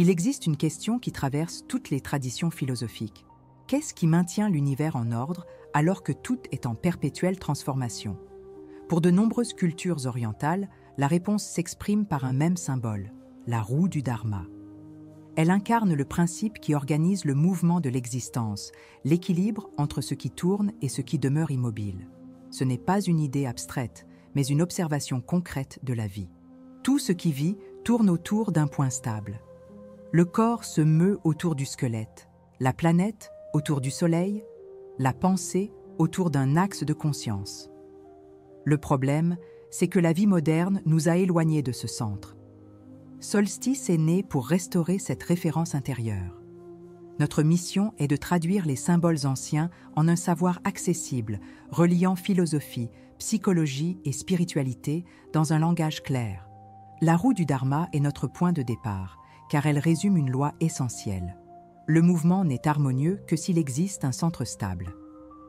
Il existe une question qui traverse toutes les traditions philosophiques. Qu'est-ce qui maintient l'univers en ordre alors que tout est en perpétuelle transformation? Pour de nombreuses cultures orientales, la réponse s'exprime par un même symbole, la roue du Dharma. Elle incarne le principe qui organise le mouvement de l'existence, l'équilibre entre ce qui tourne et ce qui demeure immobile. Ce n'est pas une idée abstraite, mais une observation concrète de la vie. Tout ce qui vit tourne autour d'un point stable. Le corps se meut autour du squelette, la planète autour du soleil, la pensée autour d'un axe de conscience. Le problème, c'est que la vie moderne nous a éloignés de ce centre. Solstice est né pour restaurer cette référence intérieure. Notre mission est de traduire les symboles anciens en un savoir accessible, reliant philosophie, psychologie et spiritualité dans un langage clair. La roue du Dharma est notre point de départ, car elle résume une loi essentielle. Le mouvement n'est harmonieux que s'il existe un centre stable.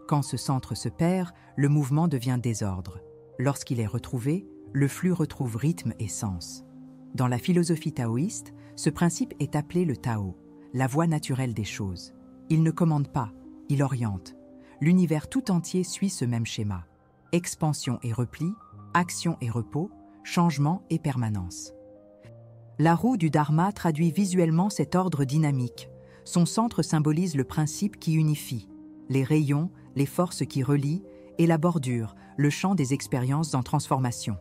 Quand ce centre se perd, le mouvement devient désordre. Lorsqu'il est retrouvé, le flux retrouve rythme et sens. Dans la philosophie taoïste, ce principe est appelé le Tao, la voie naturelle des choses. Il ne commande pas, il oriente. L'univers tout entier suit ce même schéma. Expansion et repli, action et repos, changement et permanence. La roue du Dharma traduit visuellement cet ordre dynamique. Son centre symbolise le principe qui unifie, les rayons, les forces qui relient, et la bordure, le champ des expériences en transformation.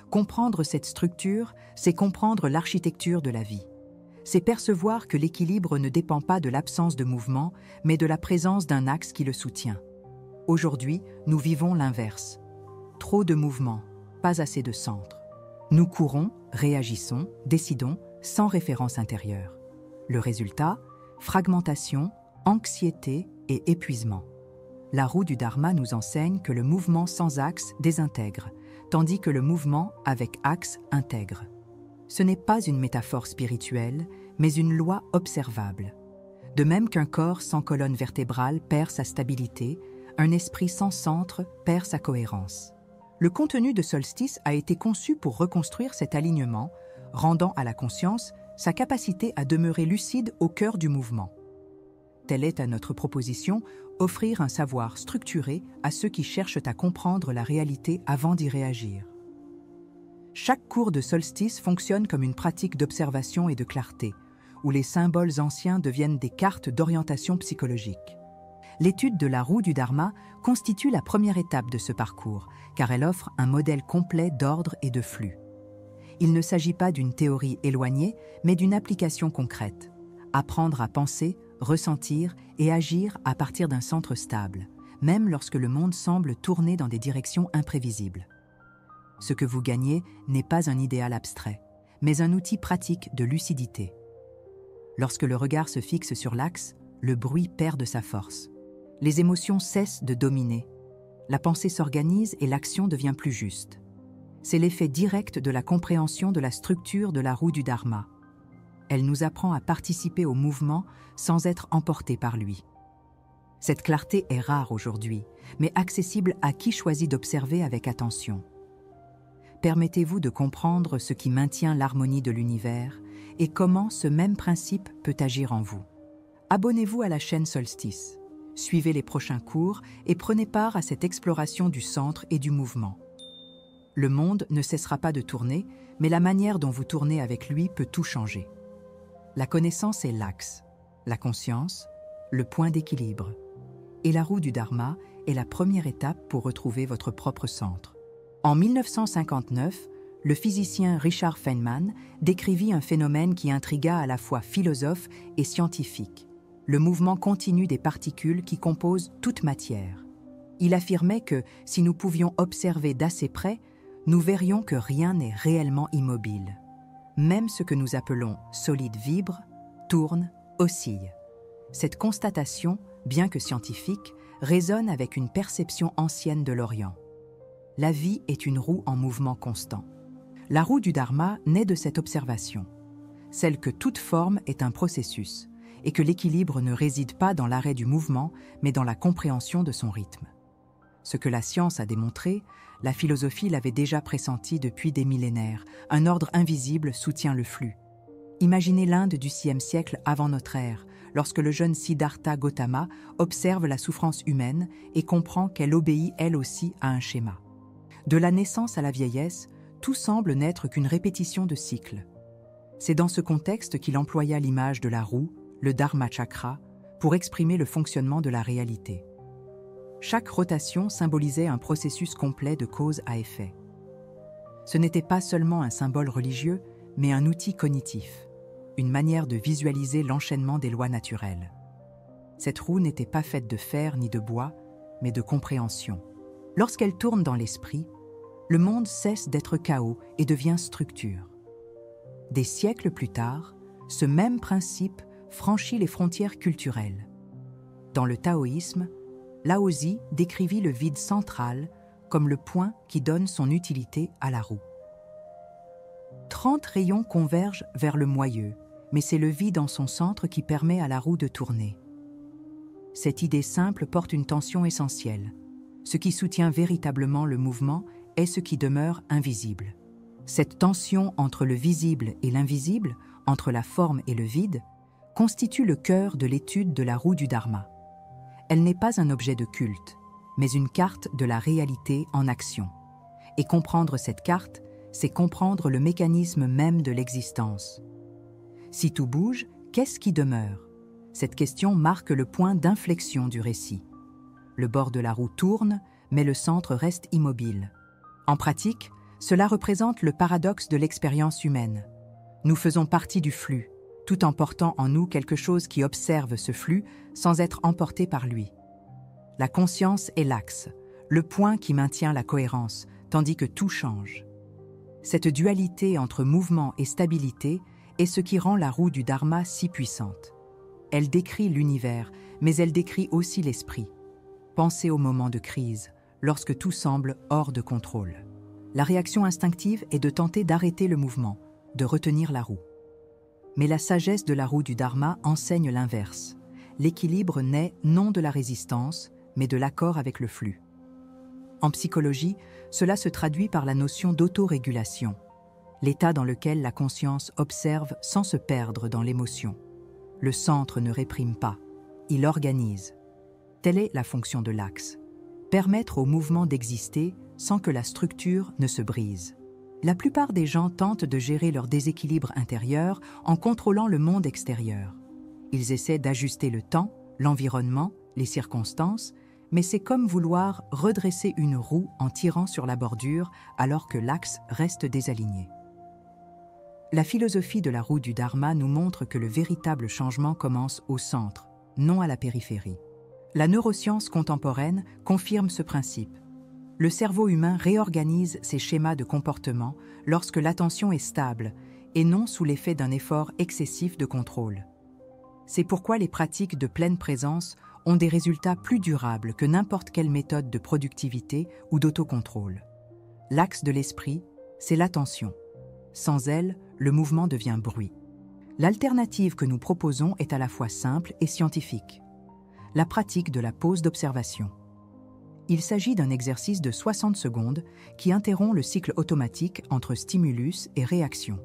Comprendre cette structure, c'est comprendre l'architecture de la vie. C'est percevoir que l'équilibre ne dépend pas de l'absence de mouvement, mais de la présence d'un axe qui le soutient. Aujourd'hui, nous vivons l'inverse. Trop de mouvement, pas assez de centre. Nous courons, réagissons, décidons, sans référence intérieure. Le résultat, fragmentation, anxiété et épuisement. La roue du Dharma nous enseigne que le mouvement sans axe désintègre, tandis que le mouvement avec axe intègre. Ce n'est pas une métaphore spirituelle, mais une loi observable. De même qu'un corps sans colonne vertébrale perd sa stabilité, un esprit sans centre perd sa cohérence. Le contenu de Solstice a été conçu pour reconstruire cet alignement, rendant à la conscience sa capacité à demeurer lucide au cœur du mouvement. Telle est à notre proposition, offrir un savoir structuré à ceux qui cherchent à comprendre la réalité avant d'y réagir. Chaque cours de Solstice fonctionne comme une pratique d'observation et de clarté, où les symboles anciens deviennent des cartes d'orientation psychologique. L'étude de la roue du Dharma constitue la première étape de ce parcours, car elle offre un modèle complet d'ordre et de flux. Il ne s'agit pas d'une théorie éloignée, mais d'une application concrète. Apprendre à penser, ressentir et agir à partir d'un centre stable, même lorsque le monde semble tourner dans des directions imprévisibles. Ce que vous gagnez n'est pas un idéal abstrait, mais un outil pratique de lucidité. Lorsque le regard se fixe sur l'axe, le bruit perd de sa force. Les émotions cessent de dominer. La pensée s'organise et l'action devient plus juste. C'est l'effet direct de la compréhension de la structure de la roue du Dharma. Elle nous apprend à participer au mouvement sans être emporté par lui. Cette clarté est rare aujourd'hui, mais accessible à qui choisit d'observer avec attention. Permettez-vous de comprendre ce qui maintient l'harmonie de l'univers et comment ce même principe peut agir en vous. Abonnez-vous à la chaîne Solstice. Suivez les prochains cours et prenez part à cette exploration du centre et du mouvement. Le monde ne cessera pas de tourner, mais la manière dont vous tournez avec lui peut tout changer. La connaissance est l'axe, la conscience, le point d'équilibre. Et la roue du Dharma est la première étape pour retrouver votre propre centre. En 1959, le physicien Richard Feynman décrivit un phénomène qui intrigua à la fois philosophes et scientifiques, le mouvement continu des particules qui composent toute matière. Il affirmait que, si nous pouvions observer d'assez près, nous verrions que rien n'est réellement immobile. Même ce que nous appelons solide vibre, tourne, oscille. Cette constatation, bien que scientifique, résonne avec une perception ancienne de l'Orient. La vie est une roue en mouvement constant. La roue du Dharma naît de cette observation, celle que toute forme est un processus et que l'équilibre ne réside pas dans l'arrêt du mouvement, mais dans la compréhension de son rythme. Ce que la science a démontré, la philosophie l'avait déjà pressenti depuis des millénaires. Un ordre invisible soutient le flux. Imaginez l'Inde du VIe siècle avant notre ère, lorsque le jeune Siddhartha Gautama observe la souffrance humaine et comprend qu'elle obéit elle aussi à un schéma. De la naissance à la vieillesse, tout semble n'être qu'une répétition de cycles. C'est dans ce contexte qu'il employa l'image de la roue, le Dharma Chakra, pour exprimer le fonctionnement de la réalité. Chaque rotation symbolisait un processus complet de cause à effet. Ce n'était pas seulement un symbole religieux, mais un outil cognitif, une manière de visualiser l'enchaînement des lois naturelles. Cette roue n'était pas faite de fer ni de bois, mais de compréhension. Lorsqu'elle tourne dans l'esprit, le monde cesse d'être chaos et devient structure. Des siècles plus tard, ce même principe franchit les frontières culturelles. Dans le taoïsme, Laozi décrivit le vide central comme le point qui donne son utilité à la roue. 30 rayons convergent vers le moyeu, mais c'est le vide en son centre qui permet à la roue de tourner. Cette idée simple porte une tension essentielle. Ce qui soutient véritablement le mouvement est ce qui demeure invisible. Cette tension entre le visible et l'invisible, entre la forme et le vide, constitue le cœur de l'étude de la roue du Dharma. Elle n'est pas un objet de culte, mais une carte de la réalité en action. Et comprendre cette carte, c'est comprendre le mécanisme même de l'existence. Si tout bouge, qu'est-ce qui demeure? Cette question marque le point d'inflexion du récit. Le bord de la roue tourne, mais le centre reste immobile. En pratique, cela représente le paradoxe de l'expérience humaine. Nous faisons partie du flux, tout en portant en nous quelque chose qui observe ce flux sans être emporté par lui. La conscience est l'axe, le point qui maintient la cohérence, tandis que tout change. Cette dualité entre mouvement et stabilité est ce qui rend la roue du Dharma si puissante. Elle décrit l'univers, mais elle décrit aussi l'esprit. Pensez au moment de crise, lorsque tout semble hors de contrôle. La réaction instinctive est de tenter d'arrêter le mouvement, de retenir la roue. Mais la sagesse de la roue du Dharma enseigne l'inverse. L'équilibre naît non de la résistance, mais de l'accord avec le flux. En psychologie, cela se traduit par la notion d'autorégulation, l'état dans lequel la conscience observe sans se perdre dans l'émotion. Le centre ne réprime pas, il organise. Telle est la fonction de l'axe. Permettre au mouvement d'exister sans que la structure ne se brise. La plupart des gens tentent de gérer leur déséquilibre intérieur en contrôlant le monde extérieur. Ils essaient d'ajuster le temps, l'environnement, les circonstances, mais c'est comme vouloir redresser une roue en tirant sur la bordure alors que l'axe reste désaligné. La philosophie de la roue du Dharma nous montre que le véritable changement commence au centre, non à la périphérie. La neuroscience contemporaine confirme ce principe. Le cerveau humain réorganise ses schémas de comportement lorsque l'attention est stable et non sous l'effet d'un effort excessif de contrôle. C'est pourquoi les pratiques de pleine présence ont des résultats plus durables que n'importe quelle méthode de productivité ou d'autocontrôle. L'axe de l'esprit, c'est l'attention. Sans elle, le mouvement devient bruit. L'alternative que nous proposons est à la fois simple et scientifique. La pratique de la pause d'observation. Il s'agit d'un exercice de 60 secondes qui interrompt le cycle automatique entre stimulus et réaction.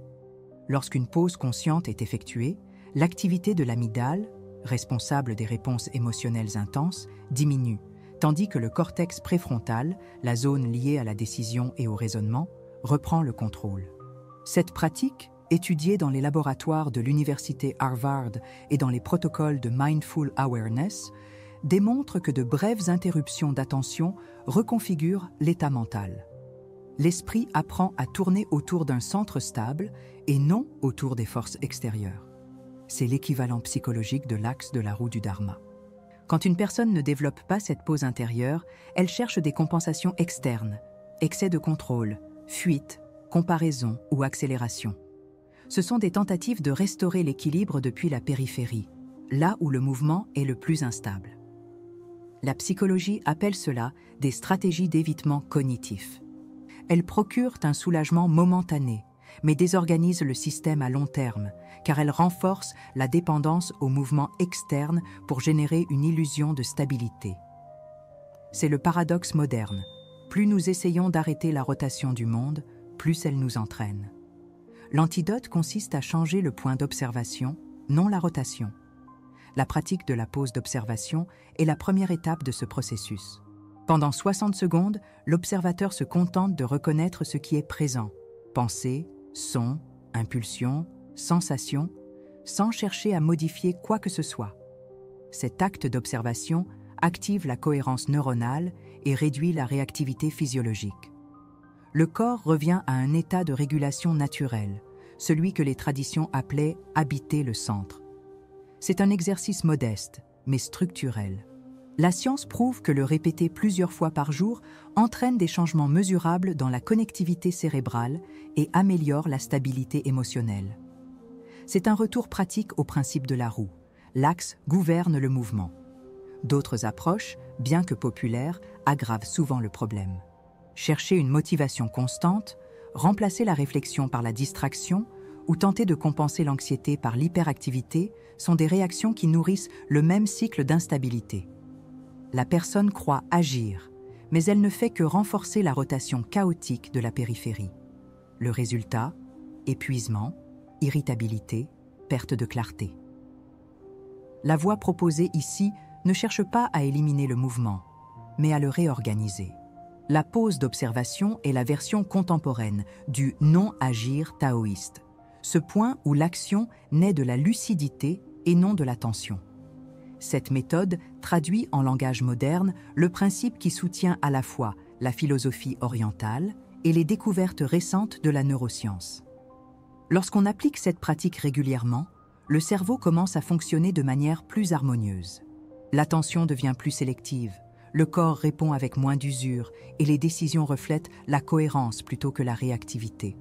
Lorsqu'une pause consciente est effectuée, l'activité de l'amygdale, responsable des réponses émotionnelles intenses, diminue, tandis que le cortex préfrontal, la zone liée à la décision et au raisonnement, reprend le contrôle. Cette pratique, étudiée dans les laboratoires de l'université Harvard et dans les protocoles de Mindful Awareness, démontre que de brèves interruptions d'attention reconfigurent l'état mental. L'esprit apprend à tourner autour d'un centre stable et non autour des forces extérieures. C'est l'équivalent psychologique de l'axe de la roue du Dharma. Quand une personne ne développe pas cette pause intérieure, elle cherche des compensations externes, excès de contrôle, fuite, comparaison ou accélération. Ce sont des tentatives de restaurer l'équilibre depuis la périphérie, là où le mouvement est le plus instable. La psychologie appelle cela des stratégies d'évitement cognitif. Elles procurent un soulagement momentané, mais désorganisent le système à long terme, car elles renforcent la dépendance aux mouvements externes pour générer une illusion de stabilité. C'est le paradoxe moderne. Plus nous essayons d'arrêter la rotation du monde, plus elle nous entraîne. L'antidote consiste à changer le point d'observation, non la rotation. La pratique de la pause d'observation est la première étape de ce processus. Pendant 60 secondes, l'observateur se contente de reconnaître ce qui est présent, pensée, son, impulsion, sensation, sans chercher à modifier quoi que ce soit. Cet acte d'observation active la cohérence neuronale et réduit la réactivité physiologique. Le corps revient à un état de régulation naturelle, celui que les traditions appelaient « habiter le centre ». C'est un exercice modeste, mais structurel. La science prouve que le répéter plusieurs fois par jour entraîne des changements mesurables dans la connectivité cérébrale et améliore la stabilité émotionnelle. C'est un retour pratique au principe de la roue. L'axe gouverne le mouvement. D'autres approches, bien que populaires, aggravent souvent le problème. Chercher une motivation constante, remplacer la réflexion par la distraction ou tenter de compenser l'anxiété par l'hyperactivité sont des réactions qui nourrissent le même cycle d'instabilité. La personne croit agir, mais elle ne fait que renforcer la rotation chaotique de la périphérie. Le résultat, épuisement, irritabilité, perte de clarté. La voie proposée ici ne cherche pas à éliminer le mouvement, mais à le réorganiser. La pause d'observation est la version contemporaine du non-agir taoïste, ce point où l'action naît de la lucidité et non de la tension. Cette méthode traduit en langage moderne le principe qui soutient à la fois la philosophie orientale et les découvertes récentes de la neuroscience. Lorsqu'on applique cette pratique régulièrement, le cerveau commence à fonctionner de manière plus harmonieuse. L'attention devient plus sélective, le corps répond avec moins d'usure et les décisions reflètent la cohérence plutôt que la réactivité.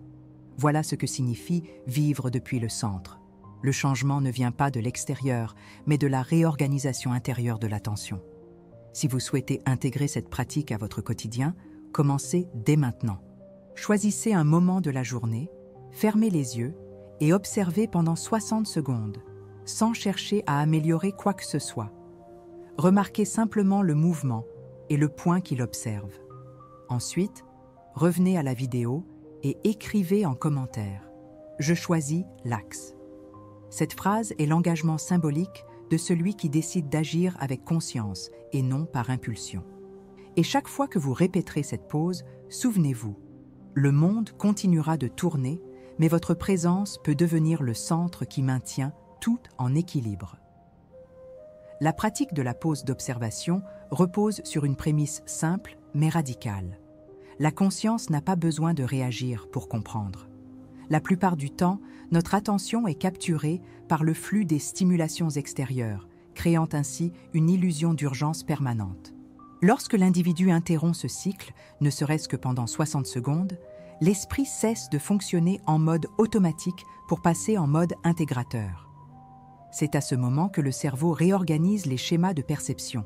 Voilà ce que signifie vivre depuis le centre. Le changement ne vient pas de l'extérieur, mais de la réorganisation intérieure de l'attention. Si vous souhaitez intégrer cette pratique à votre quotidien, commencez dès maintenant. Choisissez un moment de la journée, fermez les yeux et observez pendant 60 secondes, sans chercher à améliorer quoi que ce soit. Remarquez simplement le mouvement et le point qu'il observe. Ensuite, revenez à la vidéo et écrivez en commentaire « Je choisis l'axe ». Cette phrase est l'engagement symbolique de celui qui décide d'agir avec conscience et non par impulsion. Et chaque fois que vous répéterez cette pause, souvenez-vous, le monde continuera de tourner, mais votre présence peut devenir le centre qui maintient tout en équilibre. La pratique de la pause d'observation repose sur une prémisse simple mais radicale. La conscience n'a pas besoin de réagir pour comprendre. La plupart du temps, notre attention est capturée par le flux des stimulations extérieures, créant ainsi une illusion d'urgence permanente. Lorsque l'individu interrompt ce cycle, ne serait-ce que pendant 60 secondes, l'esprit cesse de fonctionner en mode automatique pour passer en mode intégrateur. C'est à ce moment que le cerveau réorganise les schémas de perception,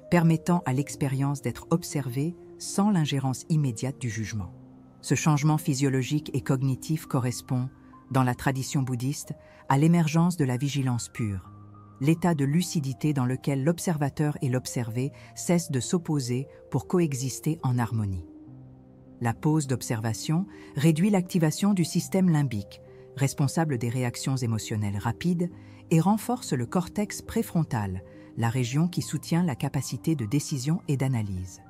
permettant à l'expérience d'être observée sans l'ingérence immédiate du jugement. Ce changement physiologique et cognitif correspond, dans la tradition bouddhiste, à l'émergence de la vigilance pure, l'état de lucidité dans lequel l'observateur et l'observé cessent de s'opposer pour coexister en harmonie. La pause d'observation réduit l'activation du système limbique, responsable des réactions émotionnelles rapides, et renforce le cortex préfrontal, la région qui soutient la capacité de décision et d'analyse.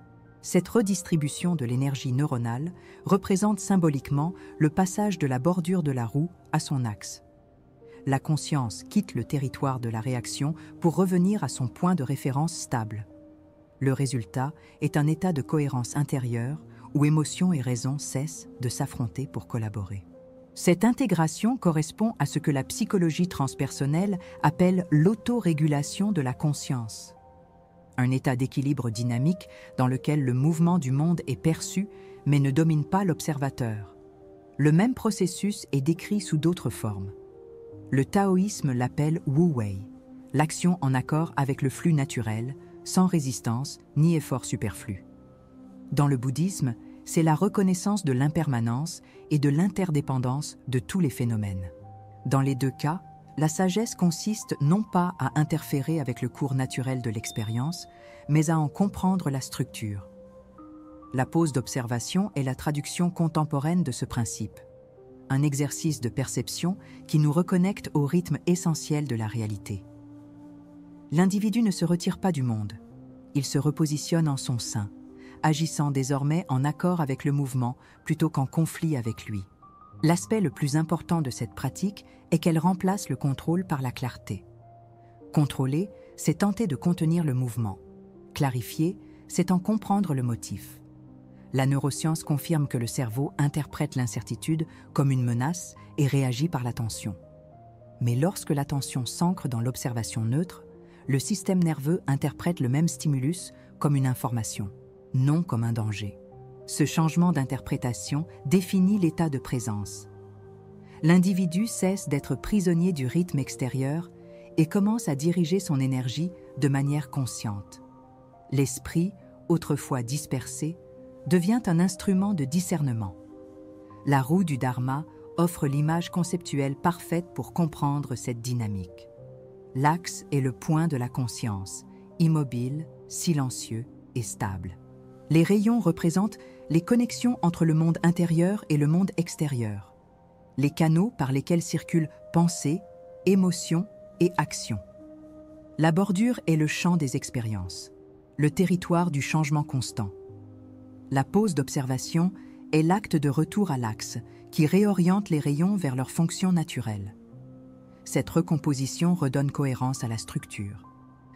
Cette redistribution de l'énergie neuronale représente symboliquement le passage de la bordure de la roue à son axe. La conscience quitte le territoire de la réaction pour revenir à son point de référence stable. Le résultat est un état de cohérence intérieure où émotion et raison cessent de s'affronter pour collaborer. Cette intégration correspond à ce que la psychologie transpersonnelle appelle l'autorégulation de la conscience. Un état d'équilibre dynamique dans lequel le mouvement du monde est perçu mais ne domine pas l'observateur. Le même processus est décrit sous d'autres formes. Le taoïsme l'appelle Wu Wei, l'action en accord avec le flux naturel, sans résistance ni effort superflu. Dans le bouddhisme, c'est la reconnaissance de l'impermanence et de l'interdépendance de tous les phénomènes. Dans les deux cas, la sagesse consiste non pas à interférer avec le cours naturel de l'expérience, mais à en comprendre la structure. La pause d'observation est la traduction contemporaine de ce principe. un exercice de perception qui nous reconnecte au rythme essentiel de la réalité. L'individu ne se retire pas du monde, il se repositionne en son sein, agissant désormais en accord avec le mouvement plutôt qu'en conflit avec lui. L'aspect le plus important de cette pratique est qu'elle remplace le contrôle par la clarté. Contrôler, c'est tenter de contenir le mouvement. Clarifier, c'est en comprendre le motif. La neuroscience confirme que le cerveau interprète l'incertitude comme une menace et réagit par l'attention. Mais lorsque l'attention s'ancre dans l'observation neutre, le système nerveux interprète le même stimulus comme une information, non comme un danger. Ce changement d'interprétation définit l'état de présence. L'individu cesse d'être prisonnier du rythme extérieur et commence à diriger son énergie de manière consciente. L'esprit, autrefois dispersé, devient un instrument de discernement. La roue du Dharma offre l'image conceptuelle parfaite pour comprendre cette dynamique. L'axe est le point de la conscience, immobile, silencieux et stable. Les rayons représentent les connexions entre le monde intérieur et le monde extérieur, les canaux par lesquels circulent pensée, émotion et action. La bordure est le champ des expériences, le territoire du changement constant. La pause d'observation est l'acte de retour à l'axe qui réoriente les rayons vers leur fonction naturelle. Cette recomposition redonne cohérence à la structure.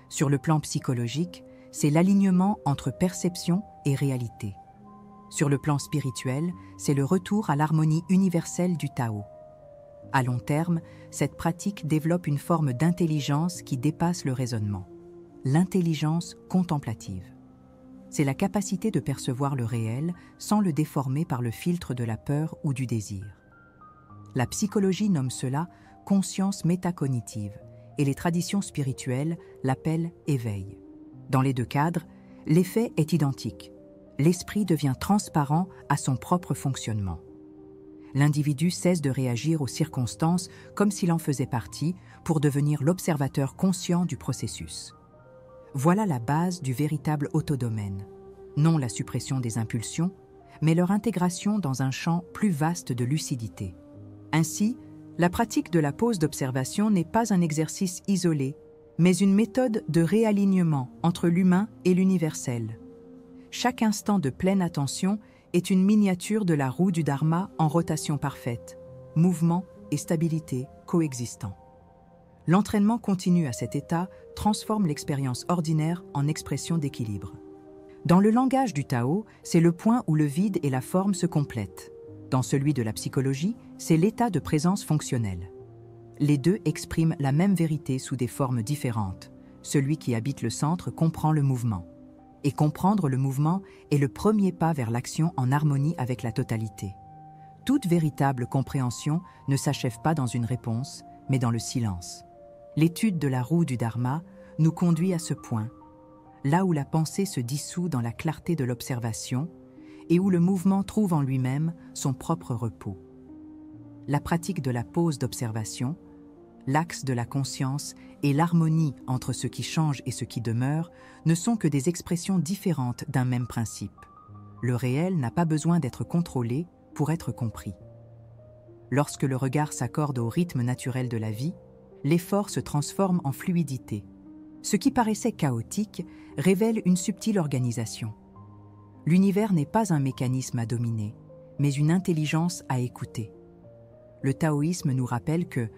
Sur le plan psychologique, c'est l'alignement entre perception et réalité. Sur le plan spirituel, c'est le retour à l'harmonie universelle du Tao. À long terme, cette pratique développe une forme d'intelligence qui dépasse le raisonnement. L'intelligence contemplative. C'est la capacité de percevoir le réel sans le déformer par le filtre de la peur ou du désir. La psychologie nomme cela conscience métacognitive et les traditions spirituelles l'appellent éveil. Dans les deux cadres, l'effet est identique. L'esprit devient transparent à son propre fonctionnement. L'individu cesse de réagir aux circonstances comme s'il en faisait partie pour devenir l'observateur conscient du processus. Voilà la base du véritable autodomène. Non la suppression des impulsions, mais leur intégration dans un champ plus vaste de lucidité. Ainsi, la pratique de la pause d'observation n'est pas un exercice isolé, mais une méthode de réalignement entre l'humain et l'universel. Chaque instant de pleine attention est une miniature de la roue du Dharma en rotation parfaite, mouvement et stabilité coexistant. L'entraînement continu à cet état transforme l'expérience ordinaire en expression d'équilibre. Dans le langage du Tao, c'est le point où le vide et la forme se complètent. Dans celui de la psychologie, c'est l'état de présence fonctionnelle. Les deux expriment la même vérité sous des formes différentes. Celui qui habite le centre comprend le mouvement. Et comprendre le mouvement est le premier pas vers l'action en harmonie avec la totalité. Toute véritable compréhension ne s'achève pas dans une réponse, mais dans le silence. L'étude de la roue du Dharma nous conduit à ce point, là où la pensée se dissout dans la clarté de l'observation et où le mouvement trouve en lui-même son propre repos. La pratique de la pause d'observation, l'axe de la conscience et l'harmonie entre ce qui change et ce qui demeure ne sont que des expressions différentes d'un même principe. Le réel n'a pas besoin d'être contrôlé pour être compris. Lorsque le regard s'accorde au rythme naturel de la vie, l'effort se transforme en fluidité. Ce qui paraissait chaotique révèle une subtile organisation. L'univers n'est pas un mécanisme à dominer, mais une intelligence à écouter. Le taoïsme nous rappelle que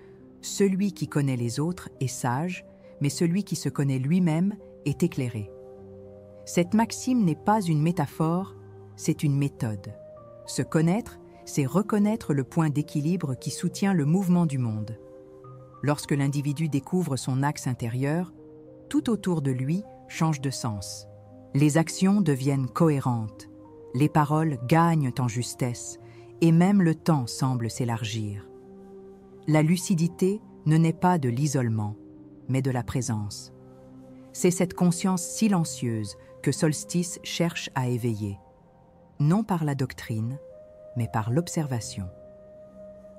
celui qui connaît les autres est sage, mais celui qui se connaît lui-même est éclairé. Cette maxime n'est pas une métaphore, c'est une méthode. Se connaître, c'est reconnaître le point d'équilibre qui soutient le mouvement du monde. Lorsque l'individu découvre son axe intérieur, tout autour de lui change de sens. Les actions deviennent cohérentes, les paroles gagnent en justesse, et même le temps semble s'élargir. La lucidité ne naît pas de l'isolement, mais de la présence. C'est cette conscience silencieuse que Solstice cherche à éveiller, non par la doctrine, mais par l'observation.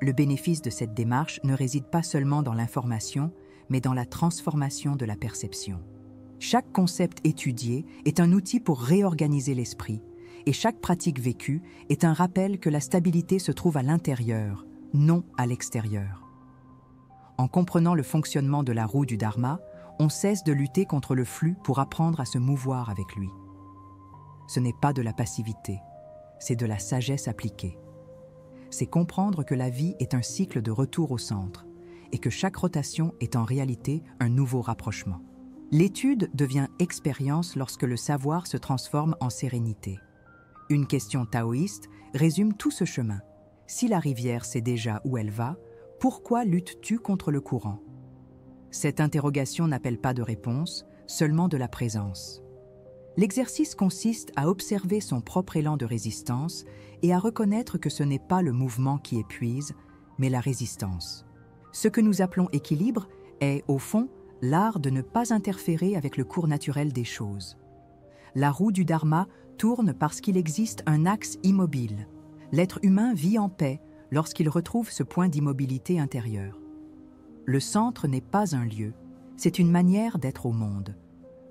Le bénéfice de cette démarche ne réside pas seulement dans l'information, mais dans la transformation de la perception. Chaque concept étudié est un outil pour réorganiser l'esprit, et chaque pratique vécue est un rappel que la stabilité se trouve à l'intérieur, non à l'extérieur. En comprenant le fonctionnement de la roue du Dharma, on cesse de lutter contre le flux pour apprendre à se mouvoir avec lui. Ce n'est pas de la passivité, c'est de la sagesse appliquée. C'est comprendre que la vie est un cycle de retour au centre et que chaque rotation est en réalité un nouveau rapprochement. L'étude devient expérience lorsque le savoir se transforme en sérénité. Une question taoïste résume tout ce chemin. Si la rivière sait déjà où elle va, pourquoi luttes-tu contre le courant ? Cette interrogation n'appelle pas de réponse, seulement de la présence. L'exercice consiste à observer son propre élan de résistance et à reconnaître que ce n'est pas le mouvement qui épuise, mais la résistance. Ce que nous appelons équilibre est, au fond, l'art de ne pas interférer avec le cours naturel des choses. La roue du Dharma tourne parce qu'il existe un axe immobile. L'être humain vit en paix lorsqu'il retrouve ce point d'immobilité intérieure. Le centre n'est pas un lieu, c'est une manière d'être au monde.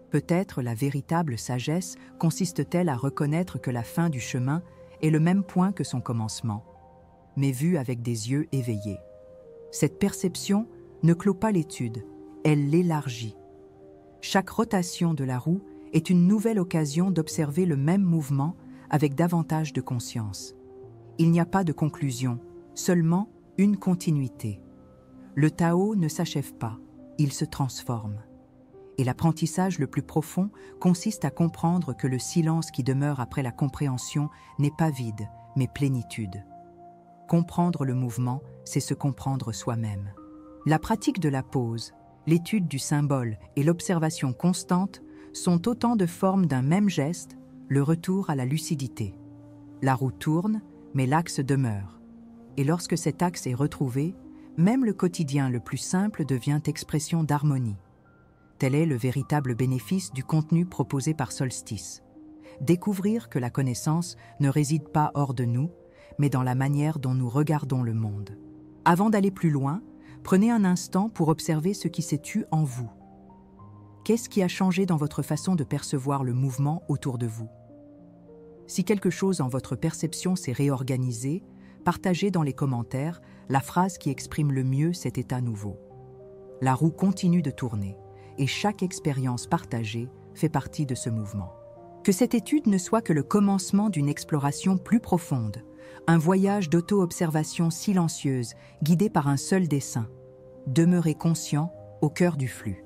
Peut-être la véritable sagesse consiste-t-elle à reconnaître que la fin du chemin est le même point que son commencement, mais vue avec des yeux éveillés. Cette perception ne clôt pas l'étude, elle l'élargit. Chaque rotation de la roue est une nouvelle occasion d'observer le même mouvement avec davantage de conscience. Il n'y a pas de conclusion, seulement une continuité. Le Tao ne s'achève pas, il se transforme. Et l'apprentissage le plus profond consiste à comprendre que le silence qui demeure après la compréhension n'est pas vide, mais plénitude. Comprendre le mouvement, c'est se comprendre soi-même. La pratique de la pause, l'étude du symbole et l'observation constante sont autant de formes d'un même geste, le retour à la lucidité. La roue tourne, mais l'axe demeure. Et lorsque cet axe est retrouvé, même le quotidien le plus simple devient expression d'harmonie. Tel est le véritable bénéfice du contenu proposé par Solstice. Découvrir que la connaissance ne réside pas hors de nous, mais dans la manière dont nous regardons le monde. Avant d'aller plus loin, prenez un instant pour observer ce qui s'est tu en vous. Qu'est-ce qui a changé dans votre façon de percevoir le mouvement autour de vous ? Si quelque chose en votre perception s'est réorganisé, partagez dans les commentaires la phrase qui exprime le mieux cet état nouveau. La roue continue de tourner, et chaque expérience partagée fait partie de ce mouvement. Que cette étude ne soit que le commencement d'une exploration plus profonde, un voyage d'auto-observation silencieuse guidé par un seul dessein, demeurer conscient au cœur du flux.